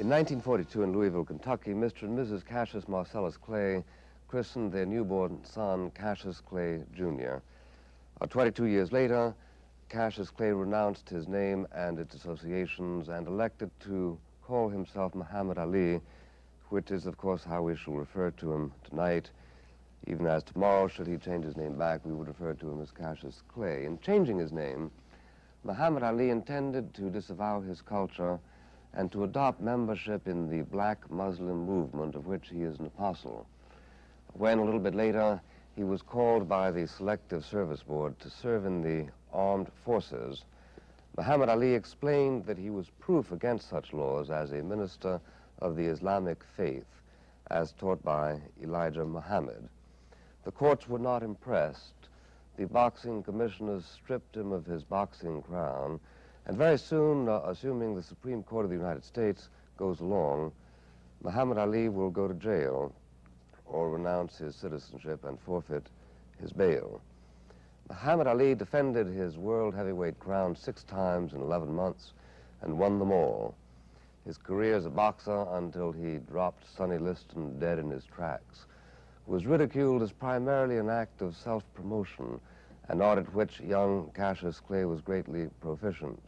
In 1942 in Louisville, Kentucky, Mr. and Mrs. Cassius Marcellus Clay christened their newborn son Cassius Clay Jr. 22 years later, Cassius Clay renounced his name and its associations and elected to call himself Muhammad Ali, which is, of course, how we shall refer to him tonight, even as tomorrow, should he change his name back, we would refer to him as Cassius Clay. In changing his name, Muhammad Ali intended to disavow his culture and to adopt membership in the black Muslim movement of which he is an apostle. When, a little bit later, he was called by the Selective Service Board to serve in the armed forces, Muhammad Ali explained that he was proof against such laws as a minister of the Islamic faith, as taught by Elijah Muhammad. The courts were not impressed. The boxing commissioners stripped him of his boxing crown, and very soon, assuming the Supreme Court of the United States goes along, Muhammad Ali will go to jail or renounce his citizenship and forfeit his bail. Muhammad Ali defended his world heavyweight crown 6 times in 11 months and won them all. His career as a boxer, until he dropped Sonny Liston dead in his tracks, was ridiculed as primarily an act of self-promotion, an art at which young Cassius Clay was greatly proficient.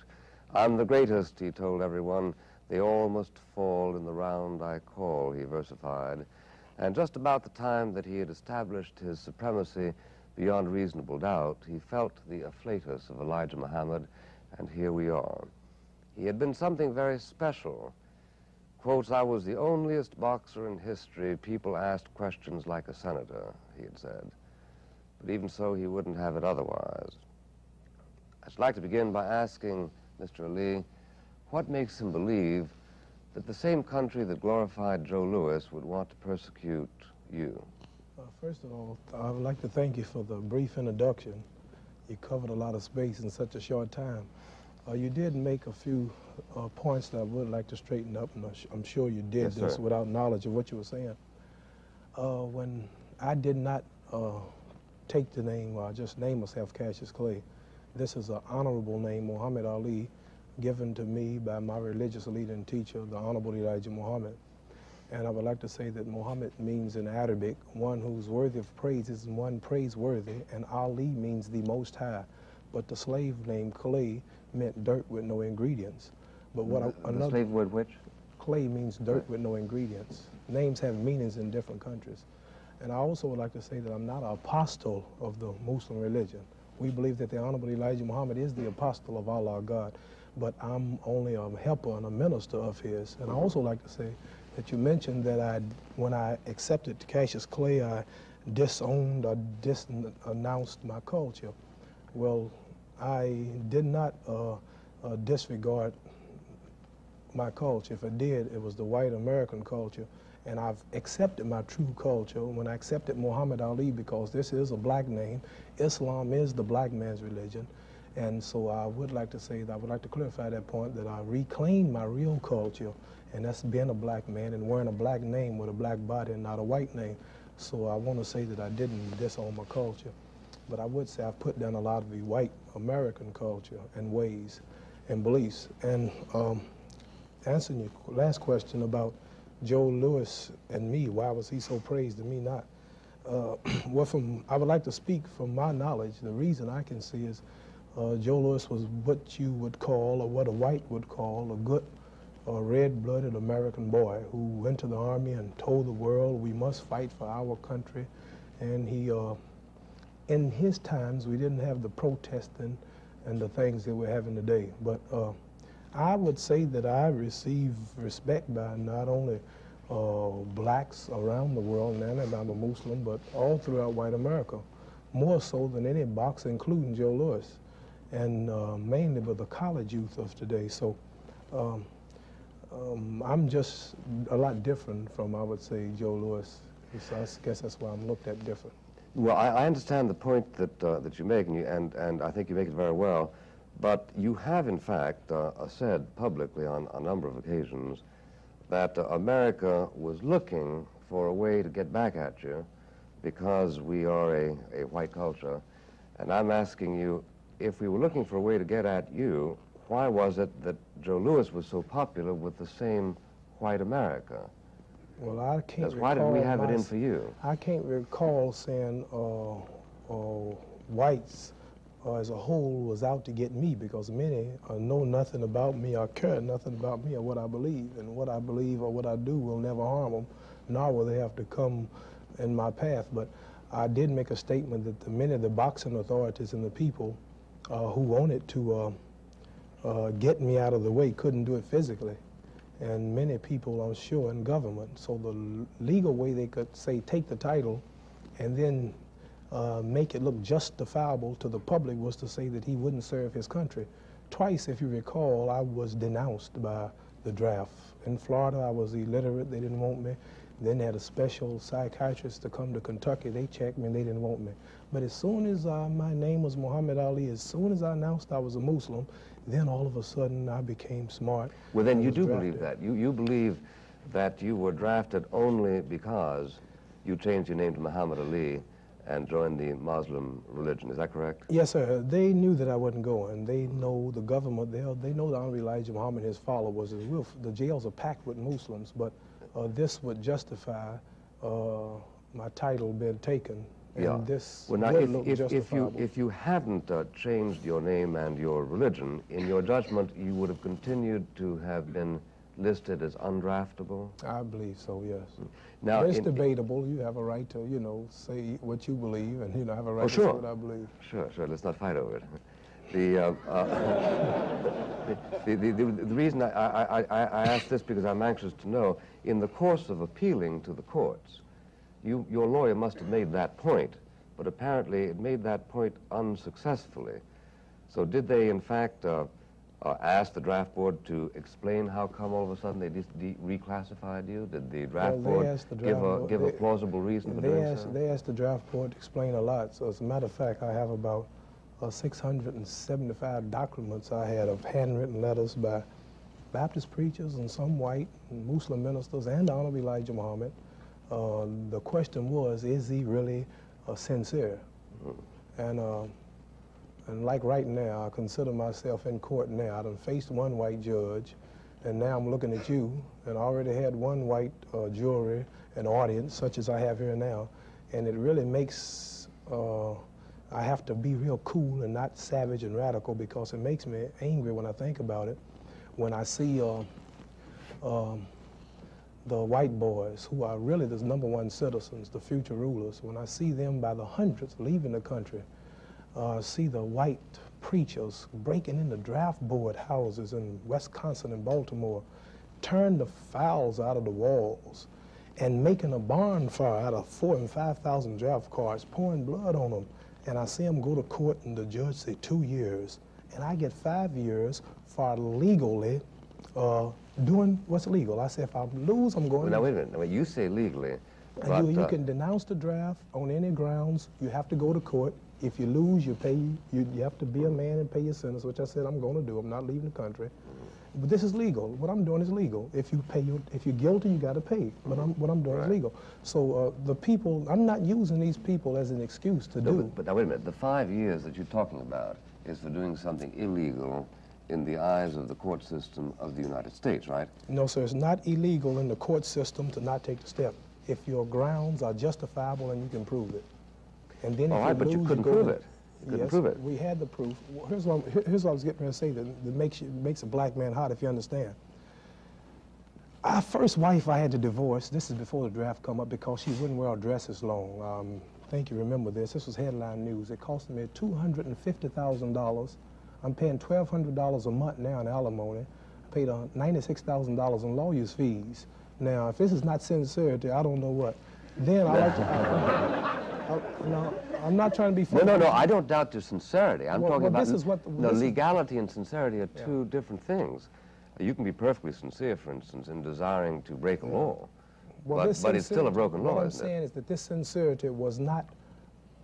"I'm the greatest," he told everyone. "They all must fall in the round I call," he versified. And just about the time that he had established his supremacy beyond reasonable doubt, he felt the afflatus of Elijah Muhammad, and here we are. He had been something very special. Quotes, "I was the onlyest boxer in history. People asked questions like a senator," he had said. But even so, he wouldn't have it otherwise. I should like to begin by asking Mr. Ali, what makes him believe that the same country that glorified Joe Louis would want to persecute you? First of all, I would like to thank you for the brief introduction. You covered a lot of space in such a short time. You did make a few points that I would like to straighten up, and I'm sure you did this without knowledge of what you were saying. When I did not take the name, or just name myself Cassius Clay, this is an honorable name, Muhammad Ali, given to me by my religious leader and teacher, the Honorable Elijah Muhammad. And I would like to say that Muhammad means in Arabic, one who's worthy of praises and one praiseworthy, and Ali means the Most High. But the slave name Clay meant dirt with no ingredients. But what the slave word which? Clay means dirt with no ingredients. Names have meanings in different countries. And I also would like to say that I'm not an apostle of the Muslim religion. We believe that the Honorable Elijah Muhammad is the apostle of Allah, God, but I'm only a helper and a minister of his. And I also like to say that you mentioned that when I accepted Cassius Clay, I disowned or disannounced my culture. Well, I did not disregard my culture. If I did, it was the white American culture. And I've accepted my true culture when I accepted Muhammad Ali, because this is a black name. Islam is the black man's religion. And so I would like to say that I would like to clarify that point, that I reclaimed my real culture, and that's being a black man and wearing a black name with a black body and not a white name. So I want to say that I didn't disown my culture. But I would say I've put down a lot of the white American culture and ways and beliefs. And answering your last question about Joe Louis and me, why was he so praised and me not? Well, I would like to speak from my knowledge. The reason I can see is Joe Louis was what you would call, or what a white would call, a good red-blooded American boy who went to the army and told the world we must fight for our country. And he, in his times, we didn't have the protesting and the things that we're having today. But I would say that I receive respect by not only blacks around the world, and I'm a Muslim, but all throughout white America, more so than any boxer, including Joe Louis, and mainly with the college youth of today. So I'm just a lot different from, I would say, Joe Louis. So I guess that's why I'm looked at different. Well, I understand the point that you make, and I think you make it very well. But you have, in fact, said publicly on a number of occasions that America was looking for a way to get back at you because we are a white culture. And I'm asking you, if we were looking for a way to get at you, why was it that Joe Louis was so popular with the same white America. Well, I can't recall. Why did we have it in for you? I can't recall saying whites as a whole was out to get me, because many know nothing about me or care nothing about me or what I believe. And what I believe or what I do will never harm them, nor will they have to come in my path. But I did make a statement that many of the boxing authorities and the people who wanted to get me out of the way couldn't do it physically. And many people, I'm sure, in government. So the legal way they could say, take the title and then make it look justifiable to the public was to say that he wouldn't serve his country. Twice, if you recall, I was denounced by the draft. In Florida, I was illiterate. They didn't want me. Then they had a special psychiatrist to come to Kentucky. They checked me and they didn't want me. But as soon as my name was Muhammad Ali, as soon as I announced I was a Muslim, then all of a sudden I became smart. Well, then you do believe that. You believe that you were drafted only because you changed your name to Muhammad Ali and joined the Muslim religion. Is that correct? Yes, sir. They knew that I wasn't going. They know the government. They know the Honorable Elijah Muhammad and his followers. The jails are packed with Muslims, but this would justify my title being taken. Yeah. And this well, now, would if you hadn't changed your name and your religion, in your judgment, you would have continued to have been listed as undraftable? I believe so, yes. Now, it's debatable. You have a right to, you know, say what you believe, and, you know, have a right to say what I believe. Sure, sure. Let's not fight over it. The reason I ask this because I'm anxious to know, in the course of appealing to the courts, your lawyer must have made that point, but apparently it made that point unsuccessfully. So did they, in fact, ask the draft board to explain how come all of a sudden they just reclassified you? Did the draft board give a plausible reason for doing so? They asked the draft board to explain a lot. So as a matter of fact, I have about 675 documents I had of handwritten letters by Baptist preachers and some white and Muslim ministers and the Honorable Elijah Muhammad. The question was, is he really sincere? Mm-hmm. And like right now, I consider myself in court now. I done faced one white judge, and now I'm looking at you, and I already had one white jury and audience, such as I have here now, and it really makes, I have to be real cool and not savage and radical, because it makes me angry when I think about it. When I see the white boys, who are really the #1 citizens, the future rulers, when I see them by the hundreds leaving the country, see the white preachers breaking into draft board houses in Wisconsin and Baltimore, turn the fowls out of the walls, and making a barn fire out of 4,000 and 5,000 draft cards, pouring blood on them. And I see them go to court and the judge say 2 years, and I get 5 years for legally doing what's legal. I say if I lose, I'm going. Well, now wait a minute. Now, you say legally, but you can denounce the draft on any grounds. You have to go to court. If you lose, you pay. You have to be a man and pay your sentence, which I said I'm going to do. I'm not leaving the country. But this is legal. What I'm doing is legal. If you're guilty, you got to pay. But what I'm doing is legal. So the people, I'm not using these people as an excuse to do. But now wait a minute. The 5 years that you're talking about is for doing something illegal in the eyes of the court system of the United States, right? No, sir. It's not illegal in the court system to not take the step if your grounds are justifiable and you can prove it. And then but you couldn't prove it. You couldn't prove it. We had the proof. Here's what I was getting ready to say that makes a black man hot, if you understand. Our first wife I had to divorce. This is before the draft come up, because she wouldn't wear her dresses long. I think you remember this. This was headline news. It cost me $250,000. I'm paying $1,200 a month now in alimony. I paid $96,000 in lawyer's fees. Now, if this is not sincerity, I don't know what. Then I like to. No, I'm not trying to be funny. No, I don't doubt your sincerity. I'm talking about legality and sincerity are two different things. You can be perfectly sincere, for instance, in desiring to break a law, but it's still a broken law, What I'm saying is that this sincerity was not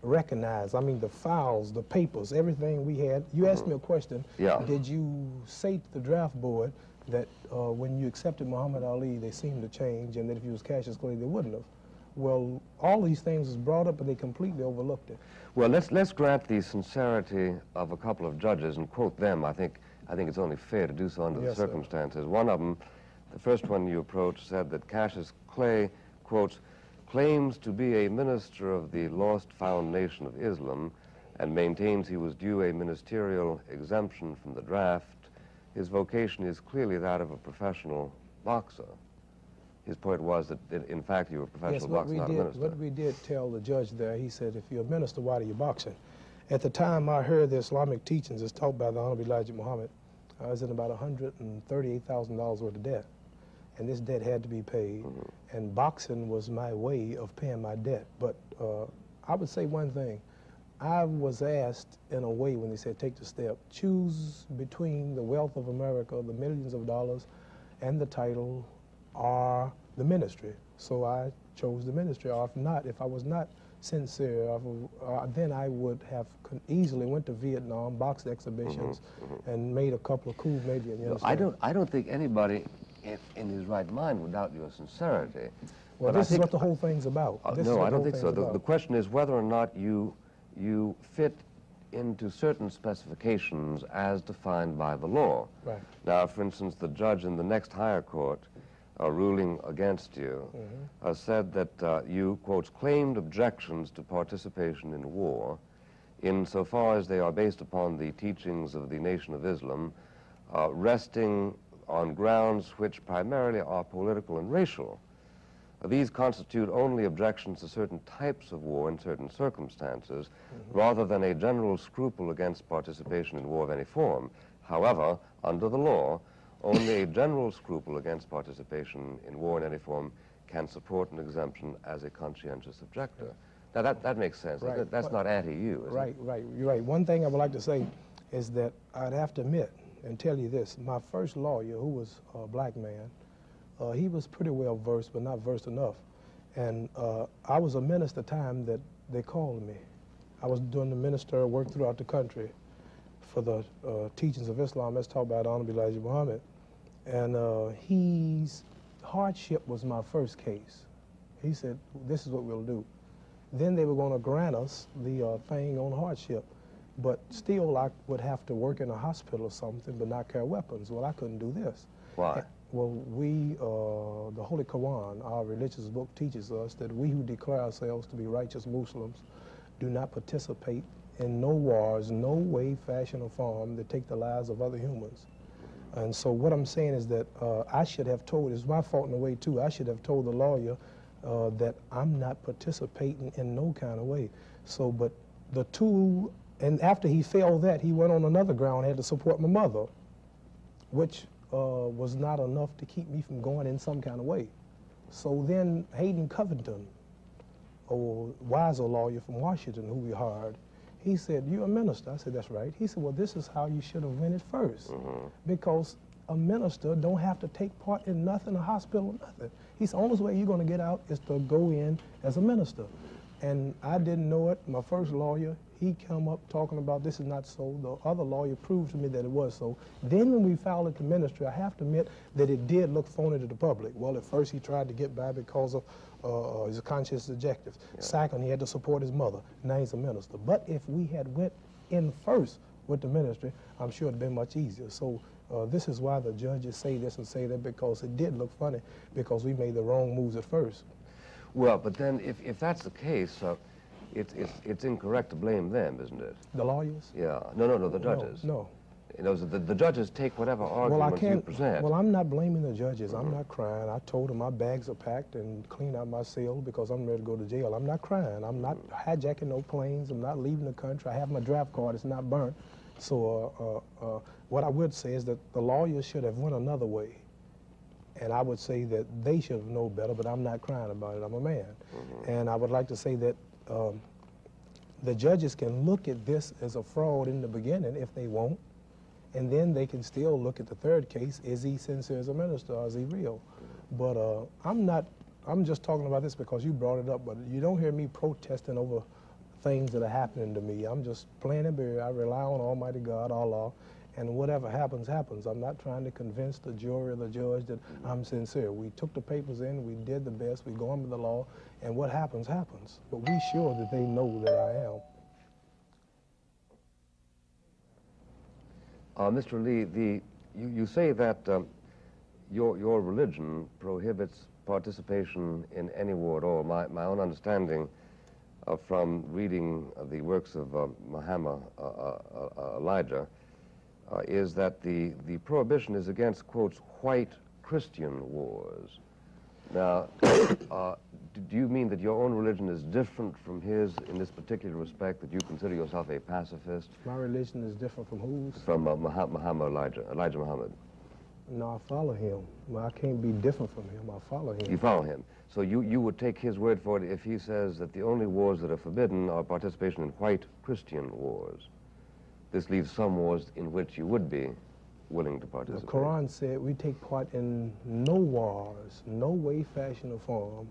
recognized. I mean, the files, the papers, everything we had. You asked me a question. Yeah. Did you say to the draft board that when you accepted Muhammad Ali, they seemed to change, and that if he was Cassius Clay, they wouldn't have? Well, all these things was brought up, but they completely overlooked it. Well, let's grant the sincerity of a couple of judges and quote them. I think it's only fair to do so under the circumstances. Sir. One of them The first one you approached said that Cassius Clay, quotes, claims to be a minister of the lost found nation of Islam and maintains he was due a ministerial exemption from the draft. His vocation is clearly that of a professional boxer. His point was that, in fact, you were a professional boxer, not a minister. What we did tell the judge there, he said, if you're a minister, why are you boxing? At the time I heard the Islamic teachings as taught by the Honorable Elijah Muhammad, I was in about $138,000 worth of debt. And this debt had to be paid. And boxing was my way of paying my debt. But I would say one thing. I was asked in a way when they said, take the step, choose between the wealth of America, the millions of dollars, and the title, or the ministry. So I chose the ministry, or if I was not sincere, then I would have easily went to Vietnam, boxed exhibitions, and made a couple of coups made. I don't think anybody in his right mind would doubt your sincerity. Well, this is what the whole thing's about. No, I don't think so. The question is whether or not you fit into certain specifications as defined by the law. Right. Now, for instance, the judge in the next higher court ruling against you said that you, quotes, claimed objections to participation in war insofar as they are based upon the teachings of the Nation of Islam, resting on grounds which primarily are political and racial. These constitute only objections to certain types of war in certain circumstances, rather than a general scruple against participation in war of any form. However, under the law, only a general scruple against participation in war in any form can support an exemption as a conscientious objector. Now, that makes sense. Right. That's not anti-you, is it? Right. You're right. One thing I would like to say is that I'd have to admit and tell you this. My first lawyer, who was a black man, he was pretty well versed, but not versed enough. And I was a minister at the time that they called me. I was doing the ministerial work throughout the country for the teachings of Islam as taught by the Honorable Elijah Muhammad. And his hardship was my first case. He said, this is what we'll do. Then they were going to grant us the thing on hardship. But still, I would have to work in a hospital or something, but not carry weapons. Well, I couldn't do this. Why? Well, the Holy Quran, our religious book, teaches us that we who declare ourselves to be righteous Muslims do not participate in no wars, no way, fashion, or form that take the lives of other humans. And so what I'm saying is that I should have told, it's my fault in a way too, I should have told the lawyer that I'm not participating in no kind of way. So, but the two, and after he failed that, he went on another ground, had to support my mother, which was not enough to keep me from going in some kind of way. So then Hayden Covington, a wiser lawyer from Washington who we hired, he said, you're a minister. I said, that's right. He said, well, this is how you should have went it first. Because a minister don't have to take part in nothing, a hospital, nothing. He said, the only way you're going to get out is to go in as a minister. And I didn't know it. My first lawyer, he came up talking about this is not so. The other lawyer proved to me that it was so. Then when we filed at the ministry, I have to admit that it did look phony to the public. Well, at first he tried to get by because of his conscious objectives. Yeah. Second, he had to support his mother. Now he's a minister. But if we had went in first with the ministry, I'm sure it would have been much easier. So this is why the judges say this and say that, because it did look funny because we made the wrong moves at first. Well, but then if that's the case, it's incorrect to blame them, isn't it? The lawyers? Yeah. No, the judges. No. You know, the judges take whatever arguments you present. Well, I'm not blaming the judges. I'm not crying. I told them my bags are packed and clean out my cell because I'm ready to go to jail. I'm not crying. I'm not hijacking no planes. I'm not leaving the country. I have my draft card. It's not burnt. So what I would say is that the lawyers should have went another way. And I would say that they should have known better, but I'm not crying about it. I'm a man. And I would like to say that the judges can look at this as a fraud in the beginning if they want, and then they can still look at the third case. Is he sincere as a minister, or is he real? But I'm just talking about this because you brought it up, but you don't hear me protesting over things that are happening to me. I'm just playing it bare. I rely on Almighty God, Allah, and whatever happens, happens. I'm not trying to convince the jury or the judge that I'm sincere. We took the papers in, we did the best, we go under the law, and what happens, happens. But we sure that they know that I am. Mr. Lee, you say that your religion prohibits participation in any war at all. My own understanding from reading the works of Muhammad Elijah is that the prohibition is against, quotes, white Christian wars. Now, do you mean that your own religion is different from his in this particular respect, that you consider yourself a pacifist? My religion is different from whose? From Elijah Muhammad. No, I follow him. Well, I can't be different from him. I follow him. You follow him. So you would take his word for it if he says that the only wars that are forbidden are participation in white Christian wars. This leaves some wars in which you would be willing to participate. The Quran said we take part in no wars, no way, fashion, or form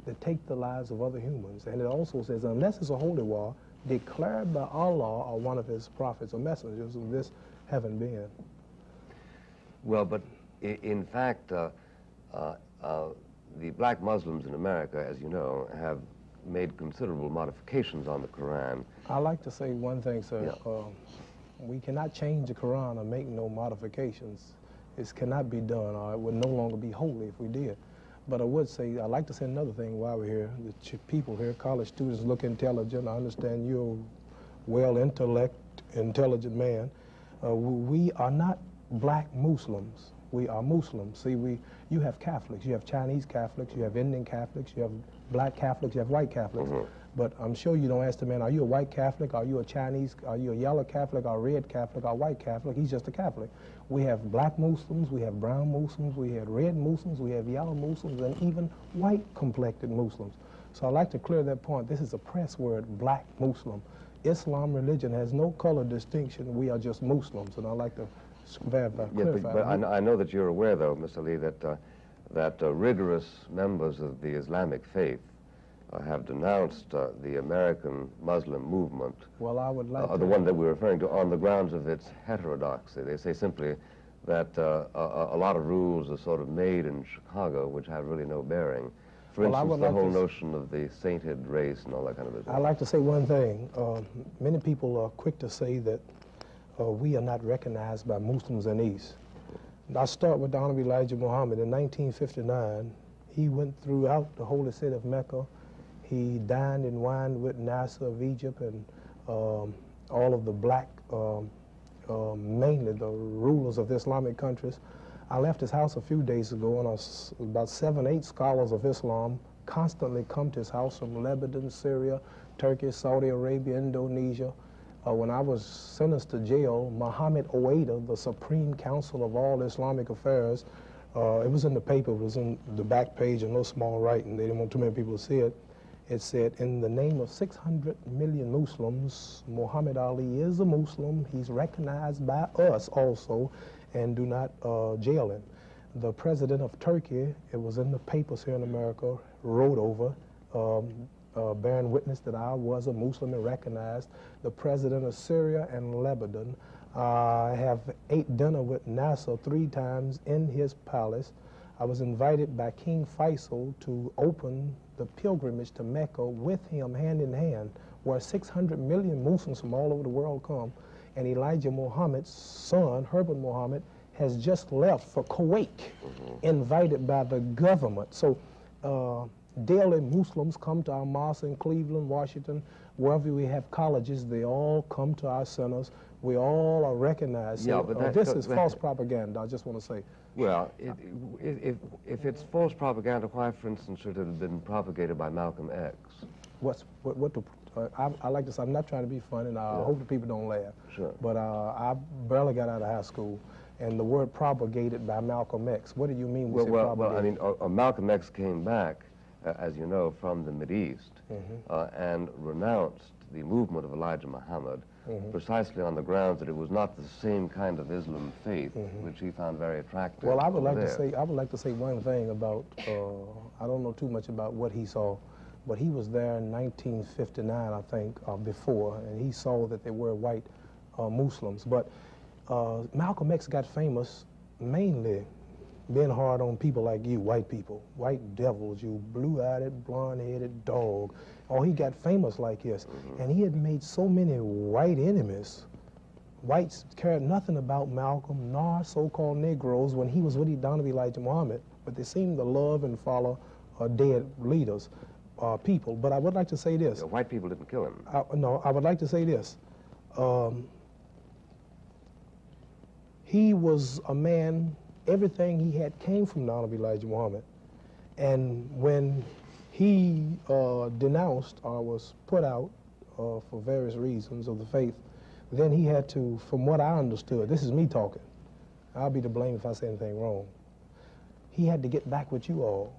that take the lives of other humans. And it also says, unless it's a holy war declared by Allah or one of his prophets or messengers, and this haven't been. Well, but in fact, the black Muslims in America, as you know, have made considerable modifications on the Quran. I like to say one thing, sir. Yeah. We cannot change the Quran or make no modifications. It cannot be done, or it would no longer be holy if we did. But I would say, I'd like to say another thing while we're here. The people here, college students, look intelligent. I understand you're a intelligent man. We are not black Muslims. We are Muslims. See, you have Catholics, you have Chinese Catholics, you have Indian Catholics, you have black Catholics, you have white Catholics. Mm-hmm. But I'm sure you don't ask the man, are you a white Catholic, are you a Chinese, are you a yellow Catholic, or red Catholic, or white Catholic? He's just a Catholic. We have black Muslims, we have brown Muslims, we have red Muslims, we have yellow Muslims, and even white complected Muslims. So I'd like to clear that point. This is a press word, black Muslim. Islam religion has no color distinction. We are just Muslims, and I'd like to clarify. But I know that you're aware, though, Mr. Lee, that rigorous members of the Islamic faith have denounced the American Muslim movement. Well, I would like the one that we're referring to, on the grounds of its heterodoxy. They say simply that a lot of rules are sort of made in Chicago, which have really no bearing. For instance, the whole notion of the sainted race and all that kind of business. I'd like to say one thing. Many people are quick to say that we are not recognized by Muslims in the East. I start with the Honorable Elijah Muhammad. In 1959, he went throughout the holy city of Mecca. He dined and wined with Nasser of Egypt and all of the black, mainly the rulers of the Islamic countries. I left his house a few days ago, and about 7, 8 scholars of Islam constantly come to his house from Lebanon, Syria, Turkey, Saudi Arabia, Indonesia. When I was sentenced to jail, Muhammad Ouaida, the Supreme Council of all Islamic affairs, it was in the paper, it was in the back page in little small writing. They didn't want too many people to see it. It said, in the name of 600 million Muslims, Muhammad Ali is a Muslim. He's recognized by us also, and do not jail him. The president of Turkey, it was in the papers here in America, wrote over, bearing witness that I was a Muslim and recognized. The president of Syria and Lebanon, I have ate dinner with Nasser 3 times in his palace. I was invited by King Faisal to open the pilgrimage to Mecca with him hand in hand, where 600 million Muslims from all over the world come. And Elijah Muhammad's son, Herbert Muhammad, has just left for Kuwait, invited by the government. So daily Muslims come to our mosques in Cleveland, Washington, wherever we have colleges, they all come to our centers. We all are recognized. Yeah, so, but this is false propaganda, I just want to say. Well, if it's false propaganda, why, for instance, should it have been propagated by Malcolm X? I like to say, I'm not trying to be funny, and I hope the people don't laugh. Sure. But I barely got out of high school, and the word propagated by Malcolm X. What do you mean when you say propagated? Well, I mean, Malcolm X came back, as you know, from the Mideast, and renounced the movement of Elijah Muhammad, precisely on the grounds that it was not the same kind of Islam faith, which he found very attractive. Well, I would like to say one thing about, I don't know too much about what he saw, but he was there in 1959, I think, before, and he saw that there were white Muslims. But Malcolm X got famous mainly being hard on people like you, white people, white devils, you blue-eyed, blonde-headed dog. Oh, he got famous like this. And he had made so many white enemies Whites cared nothing about Malcolm nor so-called Negroes when he was with Donovan Elijah Muhammad, but they seemed to love and follow dead leaders, people. But I would like to say this. Yeah, white people didn't kill him. No, I would like to say this. He was a man, everything he had came from Donovan Elijah Muhammad. And when he denounced or was put out for various reasons of the faith, then he had to, from what I understood, this is me talking, I'll be to blame if I say anything wrong, he had to get back with you all.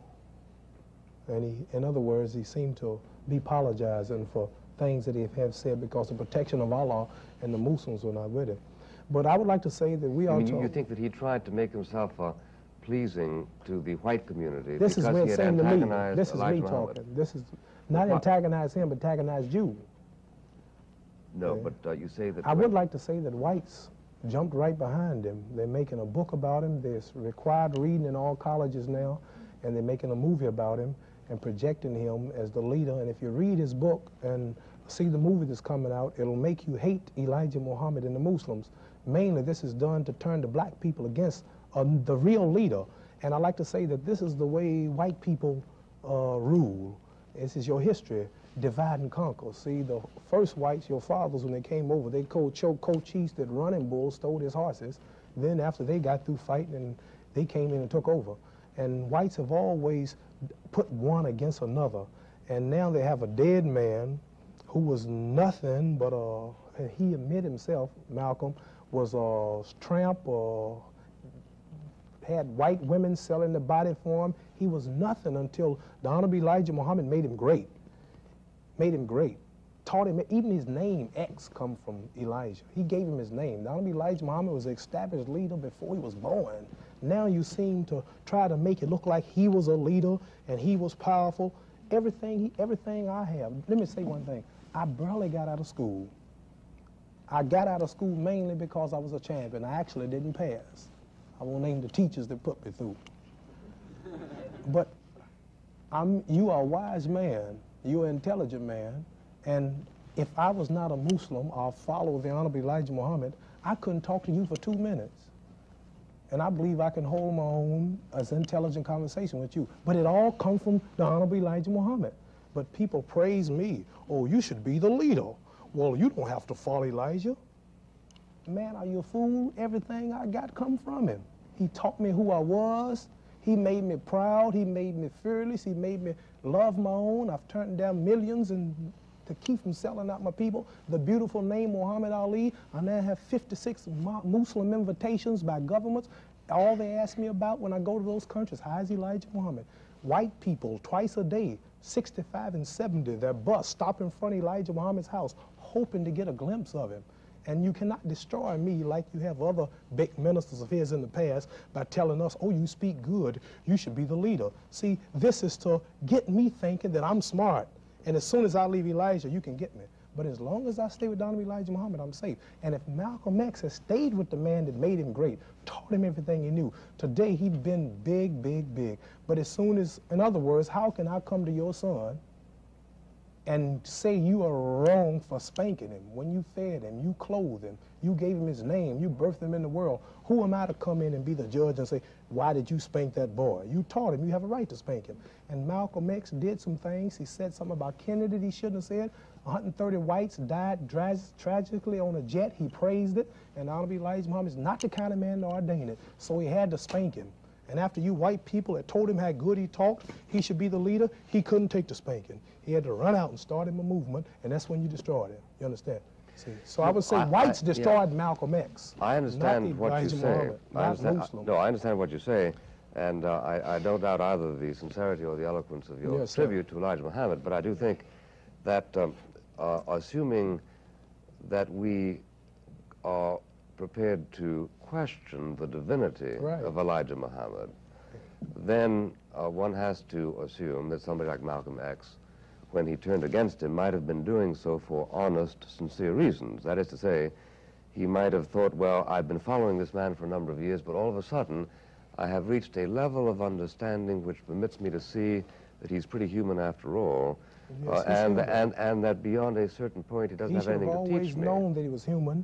And he, in other words, he seemed to be apologizing for things that he had said because the protection of Allah and the Muslims were not with him. But I would like to say that we are you think that he tried to make himself pleasing to the white community this because is what he had saying to me. antagonized This is Elijah me Muhammad? talking. This is not antagonize him, but antagonize you. No, but you say that... I would like to say that whites jumped right behind him. They're making a book about him. There's required reading in all colleges now, and they're making a movie about him and projecting him as the leader. And if you read his book and see the movie that's coming out, it'll make you hate Elijah Muhammad and the Muslims. Mainly, this is done to turn the black people against the real leader. And I like to say that this is the way white people rule. This is your history. Divide and conquer. See, the first whites, your fathers, when they came over, they co-chiefs that running bulls stole his horses. Then after they got through fighting, and they came in and took over. And whites have always put one against another. And now they have a dead man who was nothing but he admitted himself, Malcolm, was a tramp, had white women selling the body for him. He was nothing until the Honorable Elijah Muhammad made him great. Made him great. Taught him, even his name, X, come from Elijah. He gave him his name. The Honorable Elijah Muhammad was an established leader before he was born. Now you seem to try to make it look like he was a leader and he was powerful. Everything I have, let me say one thing. I barely got out of school. I got out of school mainly because I was a champion. I actually didn't pass. I won't name the teachers that put me through. But you are a wise man. You're an intelligent man. And if I was not a Muslim or follower of the Honorable Elijah Muhammad, I couldn't talk to you for 2 minutes. And I believe I can hold my own as intelligent conversation with you. But it all comes from the Honorable Elijah Muhammad. But people praise me. Oh, you should be the leader. Well, you don't have to follow Elijah. Man, are you a fool? Everything I got come from him. He taught me who I was. He made me proud. He made me fearless. He made me love my own. I've turned down millions to keep from selling out my people. The beautiful name Muhammad Ali. I now have 56 Muslim invitations by governments. All they ask me about when I go to those countries, how is Elijah Muhammad? White people, twice a day, 65 and 70, their bus stop in front of Elijah Muhammad's house, hoping to get a glimpse of him. And you cannot destroy me like you have other big ministers of his in the past by telling us, oh, you speak good, you should be the leader. See, this is to get me thinking that I'm smart. And as soon as I leave Elijah, you can get me. But as long as I stay with Donovan Elijah Muhammad, I'm safe. And if Malcolm X has stayed with the man that made him great, taught him everything he knew, today he'd been big, big, big. But as soon as, in other words, how can I come to your son and say you are wrong for spanking him when you fed him, you clothed him, you gave him his name, you birthed him in the world? Who am I to come in and be the judge and say, why did you spank that boy? You taught him, you have a right to spank him. And Malcolm X did some things. He said something about Kennedy that he shouldn't have said. 130 whites died tragically on a jet. He praised it. And Honorable Elijah Muhammad is not the kind of man to ordain it. So he had to spank him. And after you white people had told him how good he talked, he should be the leader, he couldn't take the spanking. He had to run out and start him a movement, and that's when you destroyed him. You understand? See? So I would say whites destroyed Malcolm X. I understand what you say. I understand what you say, and I don't doubt either the sincerity or the eloquence of your tribute to Elijah Muhammad, but I do think that assuming that we are prepared to question the divinity of Elijah Muhammad, then one has to assume that somebody like Malcolm X, when he turned against him, might have been doing so for honest, sincere reasons. That is to say, he might have thought, well, I've been following this man for a number of years, but all of a sudden, I have reached a level of understanding which permits me to see that he's pretty human after all, and that beyond a certain point, he doesn't have anything to teach me. He should have always known that he was human.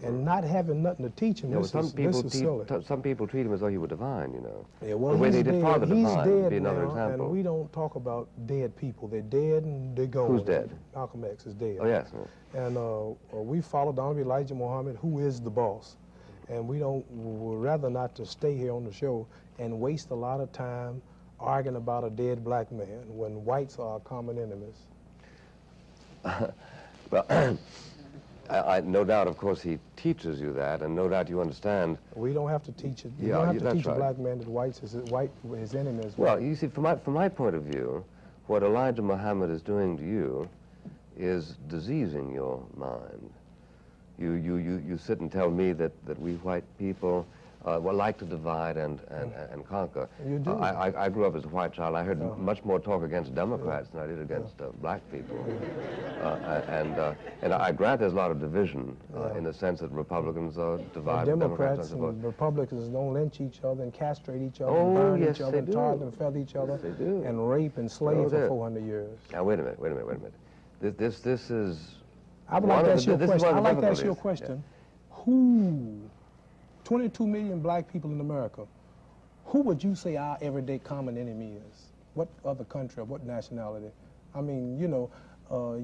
and not having nothing to teach him. No, This is silly. some people treat him as though he were divine, you know. Yeah, well, the way they did Father he's Divine dead would be another now, example. and we don't talk about dead people. They're dead and they're gone. Who's dead? Malcolm X is dead. Oh, yes. And we followed Honorable Elijah Muhammad, who is the boss. And we'd rather not to stay here on the show and waste a lot of time arguing about a dead black man when whites are our common enemies. Well, no doubt, of course, he teaches you that, and no doubt you understand. We don't have to teach it. You Yeah, don't have to that's teach right. a black man that his enemy is Well, white. you see, from my point of view, what Elijah Muhammad is doing to you is diseasing your mind. You sit and tell me that we white people like to divide and conquer. You do. I grew up as a white child. I heard much more talk against Democrats than I did against black people. And I grant there's a lot of division in the sense that Republicans are divided. Democrats and Republicans don't lynch each other and castrate each other, and Oh, burn yes, each other, they and do. target and feather each other, Yes, they do. and rape and slave for 400 years. Now, wait a minute. This is... I would like to ask you a question. I'd like to ask you a difficulties. question. Who, 22 million black people in America, who would you say our everyday common enemy is? What other country or what nationality? I mean, you know,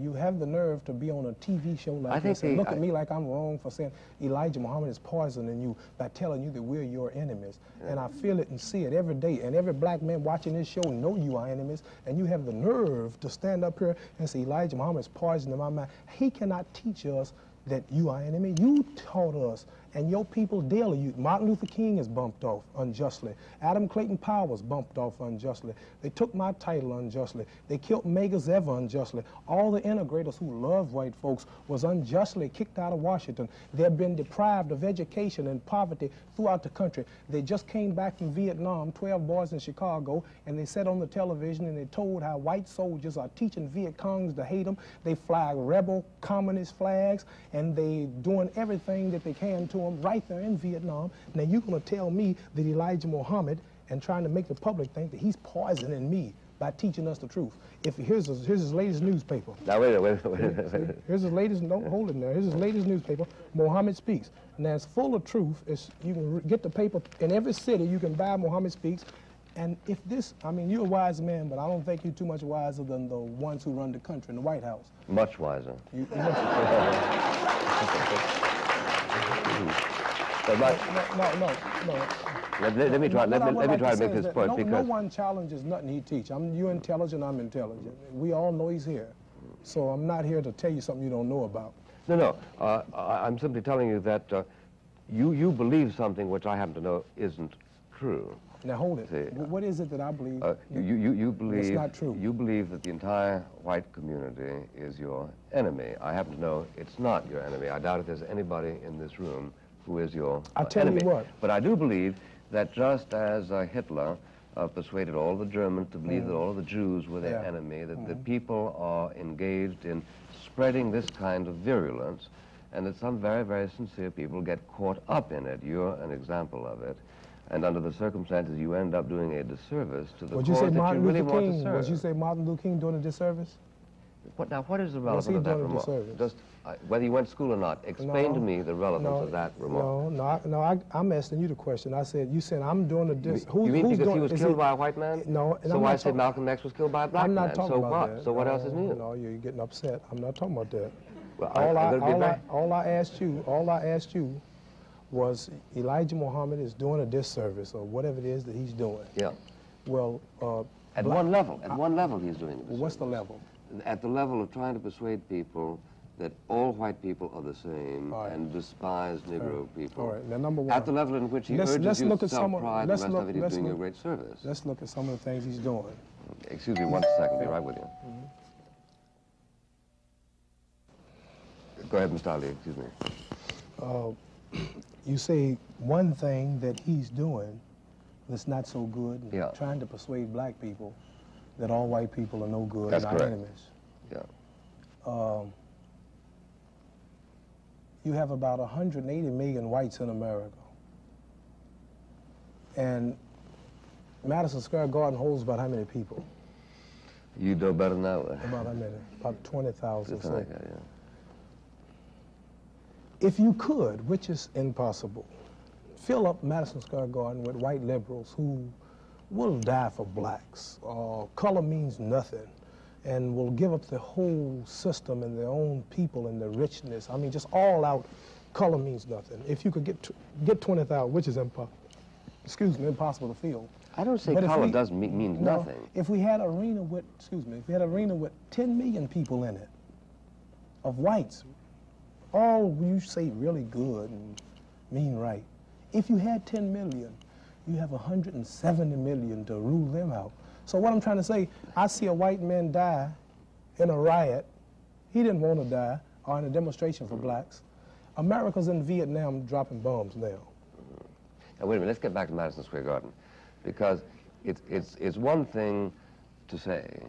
you have the nerve to be on a TV show like this and look at me like I'm wrong for saying Elijah Muhammad is poisoning you by telling you that we're your enemies. Yeah. And I feel it and see it every day. And every black man watching this show know you are enemies. And you have the nerve to stand up here and say Elijah Muhammad is poisoning my mind. He cannot teach us that you are enemy. You taught us, and your people daily. Martin Luther King is bumped off unjustly. Adam Clayton Powers bumped off unjustly. They took my title unjustly. They killed Megas Ever unjustly. All the integrators who love white folks was unjustly kicked out of Washington. They've been deprived of education and poverty throughout the country. They just came back from Vietnam, 12 boys in Chicago, and they sat on the television and they told how white soldiers are teaching Viet Congs to hate them. They fly rebel communist flags, and they doing everything that they can to them right there in Vietnam. Now you're going to tell me that Elijah Muhammad and trying to make the public think that he's poisoning me by teaching us the truth. Here's his latest newspaper. Now wait a minute. Here's his latest. Don't hold it now. Here's his latest newspaper. Muhammad Speaks. Now it's full of truth. You can get the paper in every city. You can buy Muhammad Speaks. And if this, I mean, you're a wise man, but I don't think you're too much wiser than the ones who run the country in the White House. Much wiser. No. Let me try to make this point, because no one challenges nothing he teach. You're intelligent, I'm intelligent. We all know he's here. So I'm not here to tell you something you don't know about. No. I'm simply telling you that you believe something which I happen to know isn't true. Now hold it. See, what is it that I believe? You believe it's not true. You believe that the entire white community is your enemy. I happen to know it's not your enemy. I doubt if there's anybody in this room who is your I'll tell enemy. you what. But I do believe that just as Hitler persuaded all the Germans to believe that all of the Jews were their enemy, that the people are engaged in spreading this kind of virulence, and that some very, very sincere people get caught up in it. You're an example of it. And under the circumstances, you end up doing a disservice to the cause that you really want to serve. Would you say Martin Luther King doing a disservice? What is the relevance of that remark? Just whether you went to school or not, explain to me the relevance of that remark. No, I'm asking you the question. You said I'm doing a disservice. You mean because he was killed by a white man? No. So why say Malcolm X was killed by a black man? I'm not talking about that. So what else is new? No, you're getting upset. I'm not talking about that. Well, all I asked you was Elijah Muhammad is doing a disservice or whatever it is that he's doing. Yeah. Well, at one level he's doing it. What's the level? At the level of trying to persuade people that all white people are the same and despise Negro people. All right, now number one. At the level in which he urges you to self-pride, and the rest of it, he's doing you a great service. Let's look at some of the things he's doing. Excuse me 1 second, be right with you. Go ahead, Mr. Ali, excuse me. You say one thing that he's doing that's not so good, trying to persuade black people that all white people are no good and our enemies. Yeah. You have about 180 million whites in America. And Madison Square Garden holds about how many people? You know better than that. About how many? About 20,000. Something like that, If you could, which is impossible, fill up Madison Square Garden with white liberals who will die for blacks. Color means nothing, and will give up the whole system and their own people and the richness. I mean, just all out, color means nothing. If you could get 20,000, which is impossible to fill. I don't say color doesn't mean nothing. If we had an arena with, if we had an arena with 10 million people in it, of whites, all you say really good and mean right. If you had 10 million, you have 170 million to rule them out. So what I'm trying to say, I see a white man die in a riot. He didn't want to die, or in a demonstration for blacks. America's in Vietnam dropping bombs now. Now, wait a minute, let's get back to Madison Square Garden, because it's one thing to say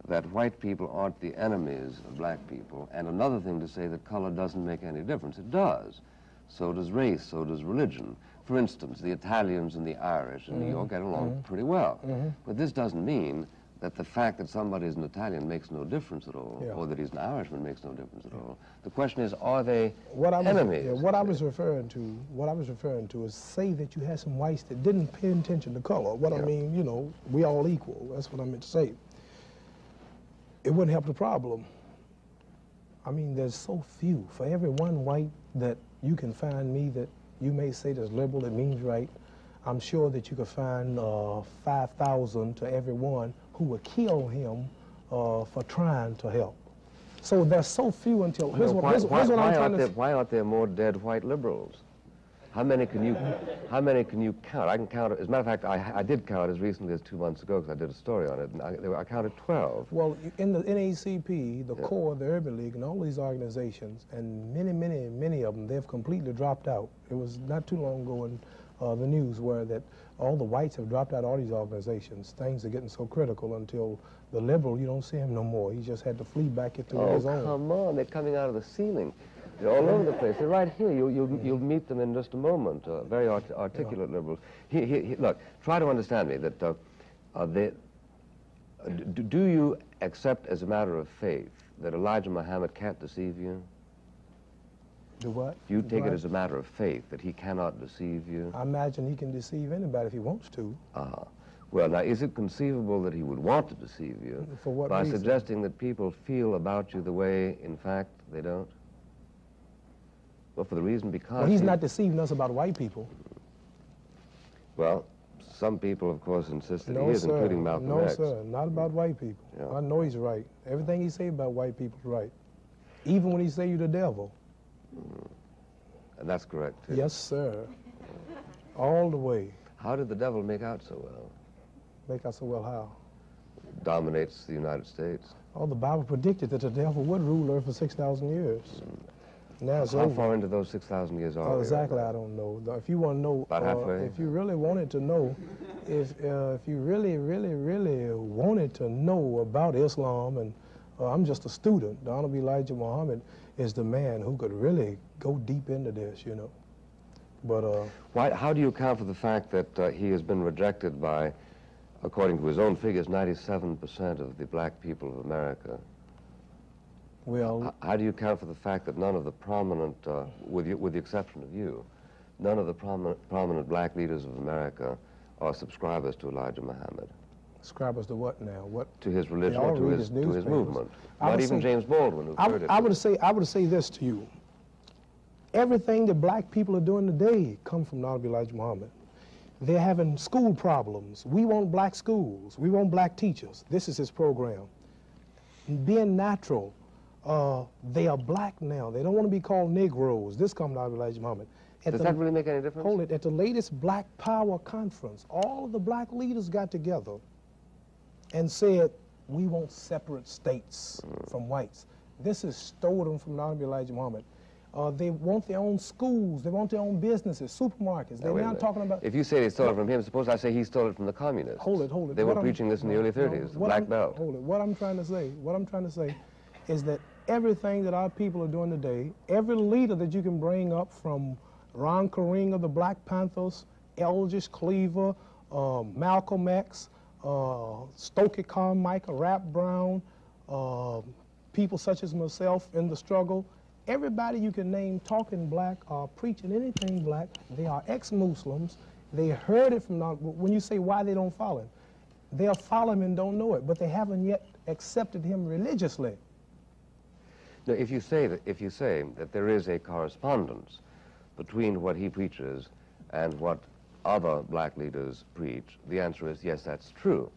that white people aren't the enemies of black people, and another thing to say that color doesn't make any difference. It does. So does race, so does religion. For instance, the Italians and the Irish in New York get along pretty well. But this doesn't mean that the fact that somebody is an Italian makes no difference at all, or that he's an Irishman makes no difference at all. The question is, are they enemies? What I was referring to is, say that you had some whites that didn't pay attention to color. What I mean, you know, we all equal. That's what I meant to say. It wouldn't help the problem. I mean, there's so few. For every one white that you can find me that you may say that's liberal, it means right, I'm sure that you could find 5,000 to every one who would kill him for trying to help. So there's so few until, here's what I'm trying to say. Why aren't there more dead white liberals? How many can you count? I can count, as a matter of fact, I did count as recently as 2 months ago because I did a story on it, and I counted 12. Well, in the NAACP, the core, the Urban League, and all these organizations, and many of them, they've completely dropped out. It was not too long ago in the news where that all the whites have dropped out of all these organizations. Things are getting so critical until the liberal, you don't see him no more. He just had to flee back into his own. Oh, come on, they're coming out of the ceiling. They're all over the place. They're right here. You'll meet them in just a moment. Very articulate liberals. Look, try to understand me. That do you accept as a matter of faith that Elijah Muhammad can't deceive you? Do what? Do you take it as a matter of faith that he cannot deceive you? I imagine he can deceive anybody if he wants to. Well, now, is it conceivable that he would want to deceive you For what by reason? suggesting that people feel about you the way, in fact, they don't? Well, for the reason because... Well, he's not deceiving us about white people. Well, some people, of course, insist that he is, including Malcolm X. No, sir, not about white people. I know he's right. Everything he say about white people is right. Even when he say you the devil. And that's correct, too. Yes, sir. All the way. How did the devil make out so well? Make out so well how? Dominates the United States. Oh, the Bible predicted that the devil would rule Earth for 6,000 years. Now it's How over. far into those 6,000 years are we? Exactly, I don't know. If you want to know, about halfway. If you really wanted to know, if you really wanted to know about Islam, and I'm just a student, the Honorable Elijah Muhammad is the man who could really go deep into this, you know. But how do you account for the fact that he has been rejected by, according to his own figures, 97% of the black people of America? Well, how do you account for the fact that none of the prominent, with the exception of you, none of the prominent black leaders of America are subscribers to Elijah Muhammad? Subscribers to what now? What? To his religion or to his movement? Not even James Baldwin, who heard it. I would say this to you. Everything that black people are doing today come from Honorable Elijah Muhammad. They're having school problems. We want black schools. We want black teachers. This is his program. Being natural. They are black now. They don't want to be called Negroes. This comes out of Elijah Muhammad. Does that really make any difference? Hold it. At the latest Black Power conference, all of the black leaders got together and said, we want separate states from whites. This is stolen from Honorable Elijah Muhammad. They want their own schools. They want their own businesses, supermarkets. They're not talking about... If you say they stole it from him, suppose I say he stole it from the communists. Hold it. They were preaching this in the early 30s, the Black Belt. Hold it. What I'm trying to say is that everything that our people are doing today, every leader that you can bring up from Ron Karing of the Black Panthers, Eldridge Cleaver, Malcolm X, Stokely Carmichael, Rap Brown, people such as myself in the struggle, Everybody you can name talking black or preaching anything black, they are ex-Muslims. They heard it from, when you say why they don't follow him, they'll follow him and don't know it, but they haven't yet accepted him religiously. Now, if you say that there is a correspondence between what he preaches and what other black leaders preach, the answer is yes, that's true.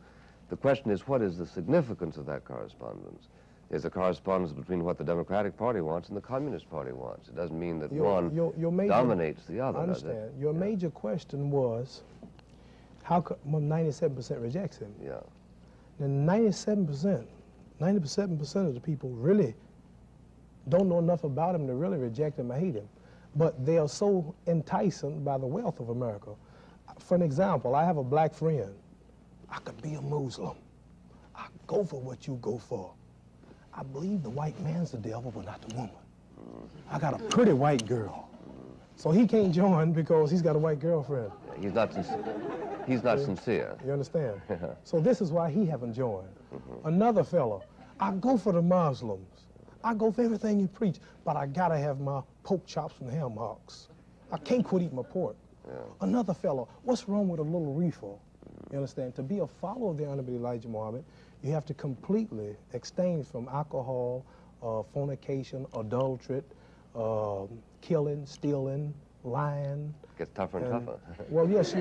The question is, what is the significance of that correspondence? There's a correspondence between what the Democratic Party wants and the Communist Party wants. It doesn't mean that one dominates the other. I understand. Your major question was, how come 97% rejects him? Yeah. And 97% of the people really don't know enough about him to really reject him or hate him. But they are so enticing by the wealth of America. For an example, I have a black friend. I could be a Muslim. I go for what you go for. I believe the white man's the devil, but not the woman. I got a pretty white girl. So he can't join because he's got a white girlfriend. He's not sincere. You understand? So this is why he haven't joined. Another fellow, I go for the Muslims. I go for everything you preach, but I gotta have my pork chops and ham hocks. I can't quit eating my pork. Yeah. Another fellow, what's wrong with a little reefer? You understand? To be a follower of the Honorable Elijah Muhammad, you have to completely abstain from alcohol, fornication, adultery, killing, stealing, lying. Gets tougher and tougher. Well, yes,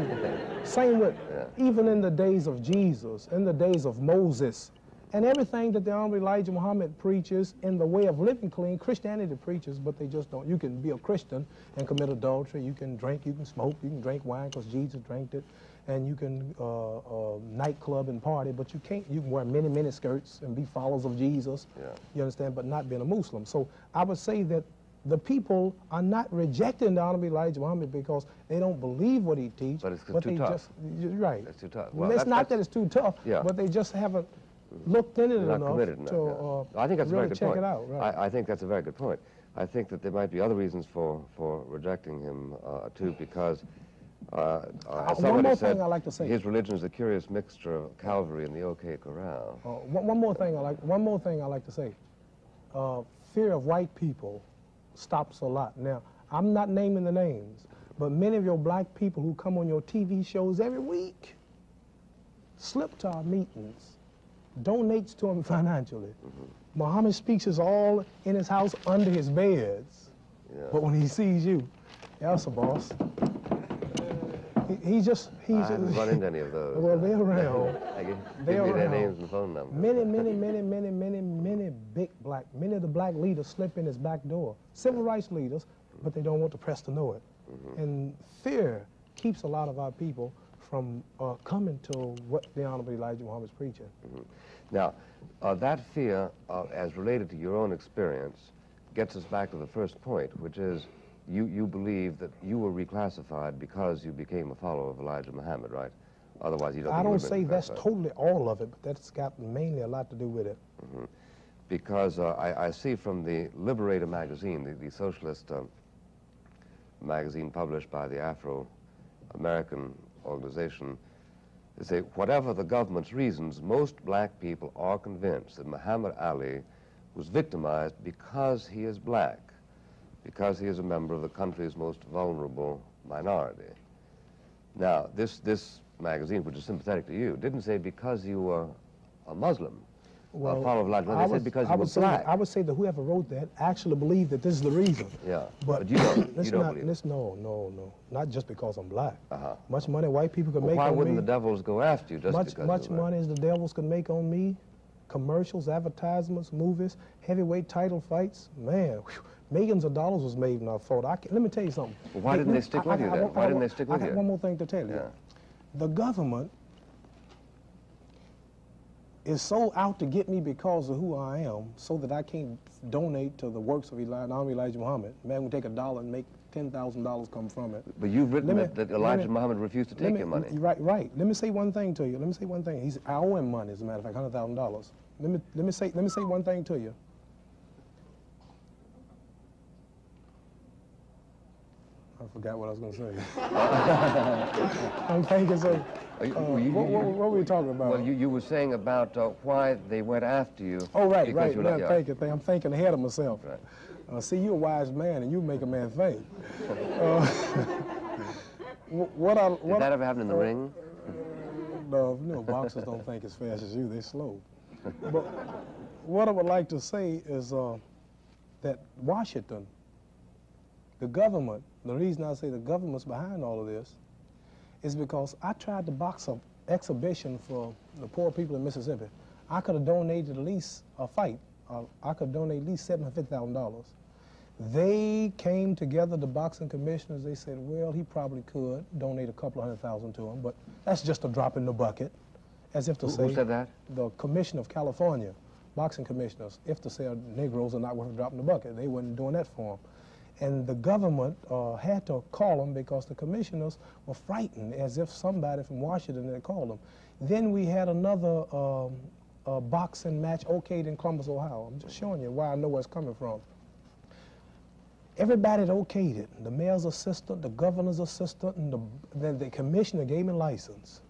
same with, even in the days of Jesus, in the days of Moses, and everything that the Honorable Elijah Muhammad preaches in the way of living clean, Christianity preaches, but they just don't. You can be a Christian and commit adultery. You can drink, you can smoke, you can drink wine because Jesus drank it. And you can nightclub and party, but you can't. You can wear mini skirts and be followers of Jesus. Yeah. You understand, but not being a Muslim. So I would say that the people are not rejecting the Honorable Elijah Muhammad because they don't believe what he teaches. But it's too tough. Right. It's too tough. Well, it's not that it's too tough, but they just haven't looked into it enough to I think that's really a very good check point. it out. Right. I think that's a very good point. I think that there might be other reasons for rejecting him too, because as somebody said, I like to say, his religion is a curious mixture of Calvary and the OK Corral. One more thing I like to say. Fear of white people stops a lot. Now, I'm not naming the names, but many of your black people who come on your TV shows every week slip to our meetings, donates to them financially. Muhammad speaks is all in his house under his beds, but when he sees you, that's a boss. I haven't run into any of those. Well, they're around. Give me their names and phone numbers. Many of the black leaders slip in his back door. Civil rights leaders, but they don't want the press to know it. And fear keeps a lot of our people from coming to what the Honorable Elijah Muhammad is preaching. Now, that fear, as related to your own experience, gets us back to the first point, which is you believe that you were reclassified because you became a follower of Elijah Muhammad, right? Otherwise, you don't. I don't say that's totally all of it, but that's got mainly a lot to do with it. Because I see from the Liberator magazine, the socialist magazine published by the Afro-American organization, they say, whatever the government's reasons, most black people are convinced that Muhammad Ali was victimized because he is black, because he is a member of the country's most vulnerable minority. Now, this magazine, which is sympathetic to you, didn't say because you were a Muslim, a follower of Elijah Muhammad. They said because you were black. I would say that whoever wrote that actually believed that this is the reason. Yeah, but you don't believe it. No. Not just because I'm black. Much money white people could make on me. Why wouldn't the devils go after you just because much money as the devils could make on me, commercials, advertisements, movies, heavyweight title fights, man, whew, millions of dollars was made when I fought. Let me tell you something. Well, why didn't they stick with you then? Why didn't they stick with you? I got one more thing to tell you. The government is so out to get me because of who I am, so that I can't donate to the works of Elijah Muhammad. Man would take $1 and make $10,000 come from it. But you've written that Elijah Muhammad refused to take your money. Right. Let me say one thing to you. I owe him money, as a matter of fact, $100,000. Let me say one thing to you. I forgot what I was going to say. I'm thinking so. What were we talking about? Well, you were saying about why they went after you. Oh, right. I'm thinking ahead of myself. Right. See, you're a wise man, and you make a man think. Did that ever happen in the ring? No, you know, boxers don't think as fast as you. They're slow. But what I would like to say is that Washington, the government, the reason I say the government's behind all of this is because I tried to box an exhibition for the poor people in Mississippi. I could have donated at least a fight. I could donate at least $750,000. They came together, the boxing commissioners, they said, well, he probably could donate a couple of $100,000 to him, but that's just a drop in the bucket, as if to say... Who said that? The Commission of California, boxing commissioners, if to say Negroes are not worth a drop in the bucket. They weren't doing that for them. And the government had to call them because the commissioners were frightened, as if somebody from Washington had called them. Then we had another boxing match okayed in Columbus, Ohio. I'm just showing you why I know where it's coming from. Everybody had okayed it. The mayor's assistant, the governor's assistant, and then the commissioner gave me a license.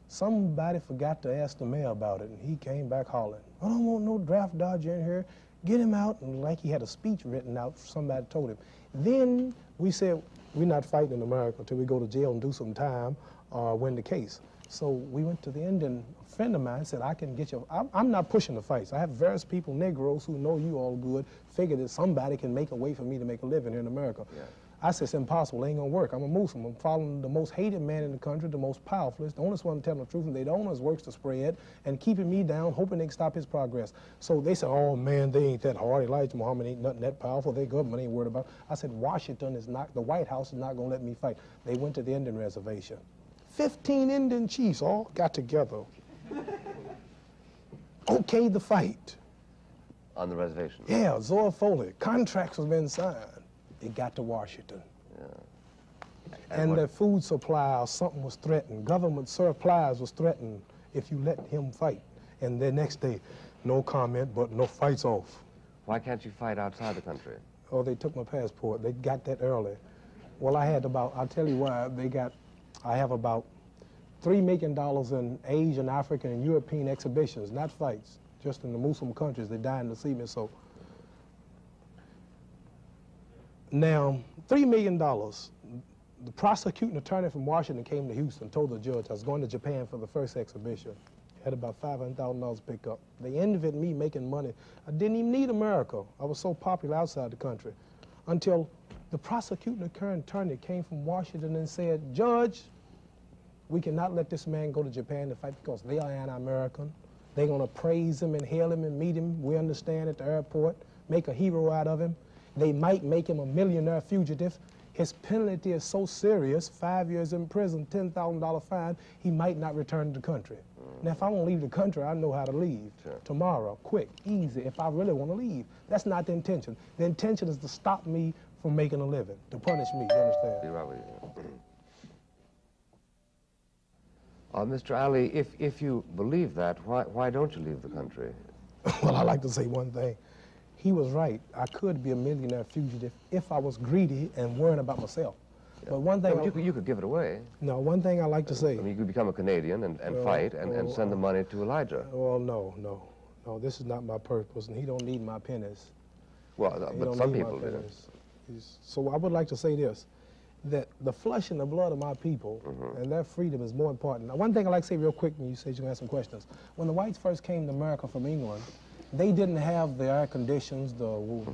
Somebody forgot to ask the mayor about it, and he came back hollering, I don't want no draft dodger in here. Get him out, and like he had a speech written out, somebody told him. Then we said, we're not fighting in America until we go to jail and do some time or win the case. So we went to the Indian. A friend of mine said, I can get you. I'm not pushing the fights. I have various people, Negroes, who know you all good, figured that somebody can make a way for me to make a living here in America. Yeah. I said, it's impossible. It ain't going to work. I'm a Muslim. I'm following the most hated man in the country, the most powerful. It's the only one telling the truth, and they the only works to spread and keeping me down, hoping they can stop his progress. So they said, oh, man, they ain't that hard. Elijah Muhammad ain't nothing that powerful. Their government ain't worried about it. I said, Washington is not, the White House is not going to let me fight. They went to the Indian reservation. 15 Indian chiefs all got together. Okayed the fight. On the reservation? Yeah, Zora Foley. Contracts was been signed. It got to Washington. Yeah. And the food supply or something was threatened. Government supplies was threatened if you let him fight. And the next day, no comment, but no fights off. Why can't you fight outside the country? Oh, they took my passport. They got that early. Well, I had about, I'll tell you why, I have about $3 million in Asian, African, and European exhibitions, not fights, just in the Muslim countries. They're dying to see me, so. Now, $3 million, the prosecuting attorney from Washington came to Houston, told the judge I was going to Japan for the first exhibition. Had about $500,000 pick up. They envied me making money. I didn't even need America. I was so popular outside the country. Until the prosecuting attorney came from Washington and said, Judge, we cannot let this man go to Japan to fight because they are anti-American. They're going to praise him and hail him and meet him, we understand, at the airport, make a hero out of him. They might make him a millionaire fugitive. His penalty is so serious, 5 years in prison, $10,000 fine, he might not return to the country. Now, if I want to leave the country, I know how to leave. Sure. Tomorrow, quick, easy, if I really want to leave. That's not the intention. The intention is to stop me from making a living, to punish me, you understand? Be right with you. Mr. Ali, if you believe that, why don't you leave the country? Well, I like to say one thing. He was right. I could be a millionaire fugitive if I was greedy and worrying about myself. Yeah. But one thing... No, you could give it away. No, one thing I like to say... I mean, you could become a Canadian and fight and send the money to Elijah. Well, no, this is not my purpose, and he don't need my pennies. Well, but some people do. So I would like to say this, that the flesh and the blood of my people and their freedom is more important. Now, one thing I like to say real quick, when you say you're going to ask some questions. When the whites first came to America from England, they didn't have the air conditions, the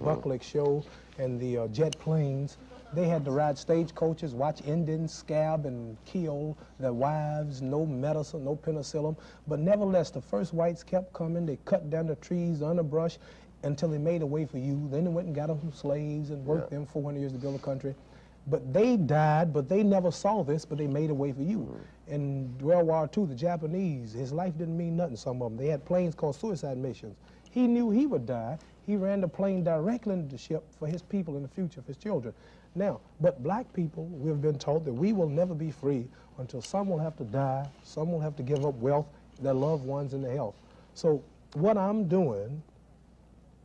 Buckley show, and the jet planes. They had to ride stagecoaches, watch Indians scab and kill their wives, no medicine, no penicillin. But nevertheless, the first whites kept coming. They cut down the trees, the underbrush, until they made a way for you. Then they went and got them some slaves and worked them 400 years to build a country. But they died, but they never saw this, but they made a way for you. In World War II, the Japanese, his life didn't mean nothing, some of them. They had planes called suicide missions. He knew he would die. He ran the plane directly into the ship for his people in the future, for his children. Now, but black people, we've been taught that we will never be free until some will have to die, some will have to give up wealth, their loved ones, and their health. So what I'm doing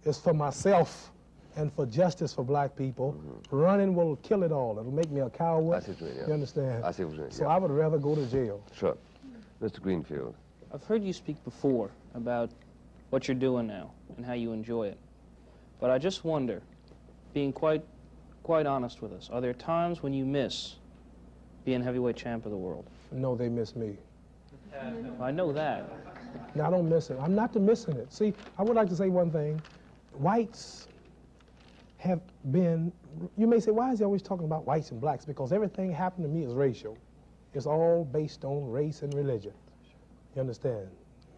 is for myself and for justice for black people. Running will kill it all. It'll make me a coward. I see what you mean, yeah. You understand? I see what you mean, So I would rather go to jail. Sure. Mr. Greenfield. I've heard you speak before about what you're doing now and how you enjoy it. But I just wonder, being quite honest with us, are there times when you miss being heavyweight champ of the world? No, they miss me. I know that. No, I don't miss it. I'm not missing it. See, I would like to say one thing. Whites have been, you may say, why is he always talking about whites and blacks? Because everything happened to me is racial. It's all based on race and religion. You understand?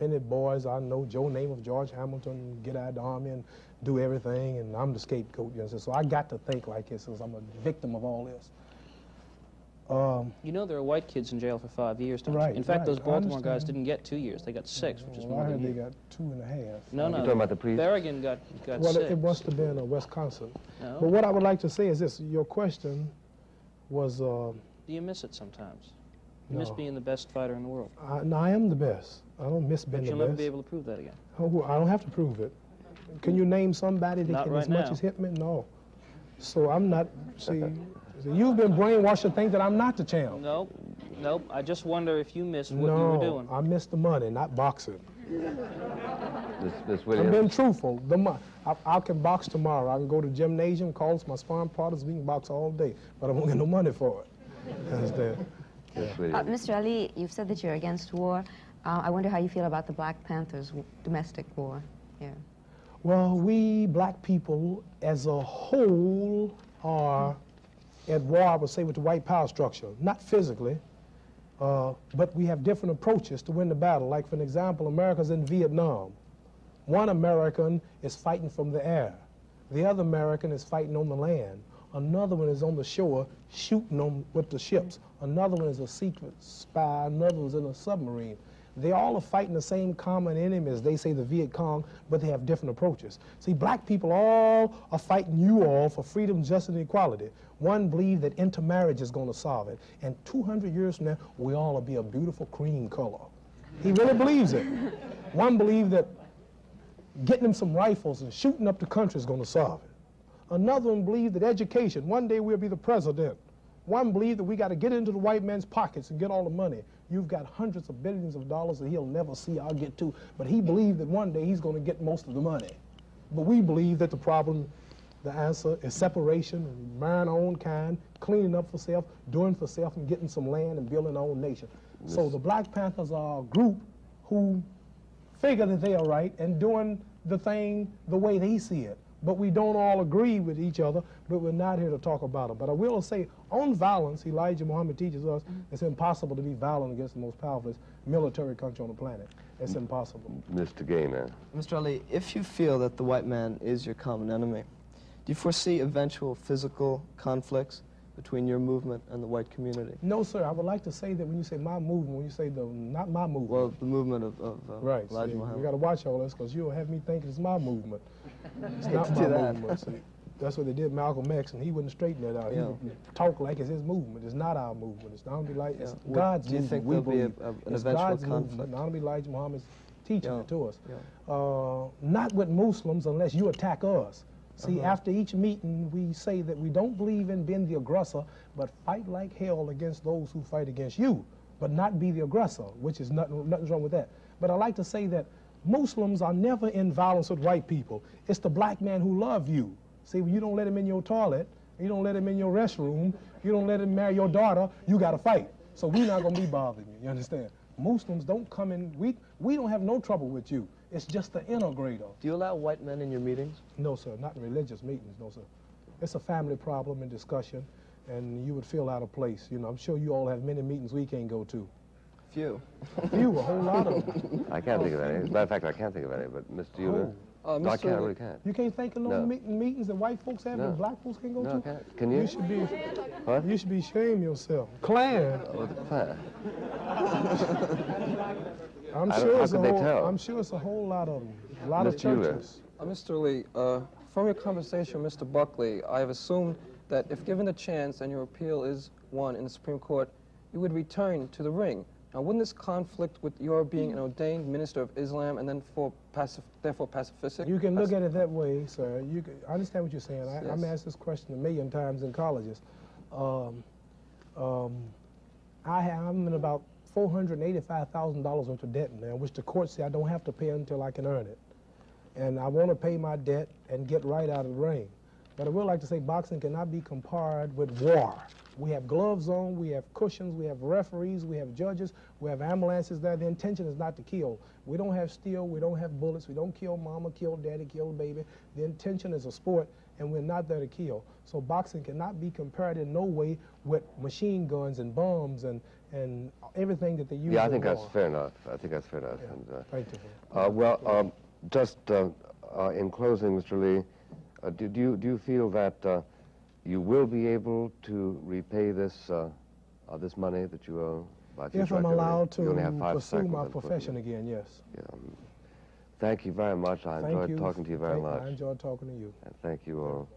Many boys I know, Joe Namath, George Hamilton, get out of the army and do everything, and I'm the scapegoat. You understand? So I got to think like this, since I'm a victim of all this. You know there are white kids in jail for 5 years, don't you? Right, In fact, right. those I Baltimore guys understand. didn't get 2 years. They got 6, which is Well, more I than heard you. they got 2.5. No, no. You're talking about the priest? Berrigan got Well, 6. it must have been Wisconsin. No. But what I would like to say is this. Your question was... Do you miss it sometimes? You miss No. being the best fighter in the world. no, I am the best. I don't miss being But the you'll best. never be able to prove that again. Oh, I don't have to prove it. Can you name somebody that Not can right as much now. as hit me? No. So I'm not, see, you've been brainwashed to think that I'm not the champ. Nope, nope. I just wonder if you missed what you were doing. I missed the money, not boxing. Miss I'm Williams? being truthful. I can box tomorrow. I can go to the gymnasium, call my sparring partners, we can box all day, but I won't get no money for it. Understand? Miss Williams. Mr. Ali, you've said that you're against war. I wonder how you feel about the Black Panthers' domestic war here. Well, we black people as a whole are at war, I would say, with the white power structure. Not physically, but we have different approaches to win the battle. Like, for an example, America's in Vietnam. One American is fighting from the air. The other American is fighting on the land. Another one is on the shore shooting them with the ships. Another one is a secret spy. Another one's in a submarine. They all are fighting the same common enemy, as they say, the Viet Cong, but they have different approaches. See, black people all are fighting you all for freedom, justice, and equality. One believes that intermarriage is going to solve it. And 200 years from now, we all will be a beautiful cream color. He really believes it. One believes that getting them some rifles and shooting up the country is going to solve it. Another one believes that education, one day we'll be the president. One believes that we got to get into the white man's pockets and get all the money. You've got hundreds of billions of dollars that he'll never see I'll get to, but he believes that one day he's going to get most of the money. But we believe that the problem, the answer is separation, and marrying our own kind, cleaning up for self, doing for self, and getting some land and building our own nation. Yes. So the Black Panthers are a group who figure that they are right and doing the thing the way they see it. But we don't all agree with each other, but we're not here to talk about it. But I will say, on violence, Elijah Muhammad teaches us it's impossible to be violent against the most powerful military country on the planet. It's impossible. Mr. Gaynor. Mr. Ali, if you feel that the white man is your common enemy, do you foresee eventual physical conflicts between your movement and the white community? No, sir. I would like to say that when you say my movement, when you say not my movement. Well, the movement of right, Elijah Muhammad. You got to watch all this, because you'll have me thinking it's my movement. It's not my movement. See, that's what they did Malcolm X, and he wouldn't straighten that out. Yeah. He would talk like it's his movement. It's not our movement. It's not like it's God's movement. Do you think we there'll be believe. an It's eventual God's conflict? movement. Not Elijah Muhammad's teaching it to us. Yeah. Not with Muslims unless you attack us. See, after each meeting, we say that we don't believe in being the aggressor, but fight like hell against those who fight against you, but not be the aggressor, which is nothing's wrong with that. But I like to say that Muslims are never in violence with white people. It's the black man who loves you. See, when you don't let him in your toilet, you don't let him in your restroom, you don't let him marry your daughter, you got to fight. So we're not going to be bothering you, you understand? Muslims don't come in, we don't have no trouble with you. It's just the integrator. Do you allow white men in your meetings? No, sir, not in religious meetings, no, sir. It's a family problem and discussion, and you would feel out of place. You know, I'm sure you all have many meetings we can't go to. Few. Few, a whole lot of them. I can't think of any. As a matter of fact, I can't think of any, but Mr. Euler? No, I can't, I really can't. You can't think of no No. meetings that white folks have No. and black folks can go No, I to? can't. Can you? You should be, What? you should be ashamed yourself. Klan. Oh, the Klan. I'm I don't- sure how it's a could they whole. tell? I'm sure it's a whole lot of them. A lot of Mr. Euler. churches. Mr. Lee, from your conversation with Mr. Buckley, I have assumed that if given the chance and your appeal is won in the Supreme Court, you would return to the ring. Now, wouldn't this conflict with your being an ordained minister of Islam and then therefore pacifistic? You can look at it that way, sir. I understand what you're saying. I'm Yes. asked this question a million times in colleges. I'm in about $485,000 worth of debt now, which the court said I don't have to pay until I can earn it. And I want to pay my debt and get right out of the ring. But I would like to say boxing cannot be compared with war. We have gloves on, we have cushions, we have referees, we have judges, we have ambulances there. The intention is not to kill. We don't have steel, we don't have bullets, we don't kill mama, kill daddy, kill baby. The intention is a sport, and we're not there to kill. So boxing cannot be compared in no way with machine guns and bombs and everything that they use. Yeah, I think that's fair enough. I think that's fair enough. Yeah. And, Thank you. well, just in closing, Mr. Lee, do you feel that you will be able to repay this this money that you owe by future If I'm activity? allowed You only have to 5 pursue seconds, my unfortunately. profession again, yes. Yeah. Thank you very much. I enjoyed talking to you very much. I enjoyed talking to you. And thank you all.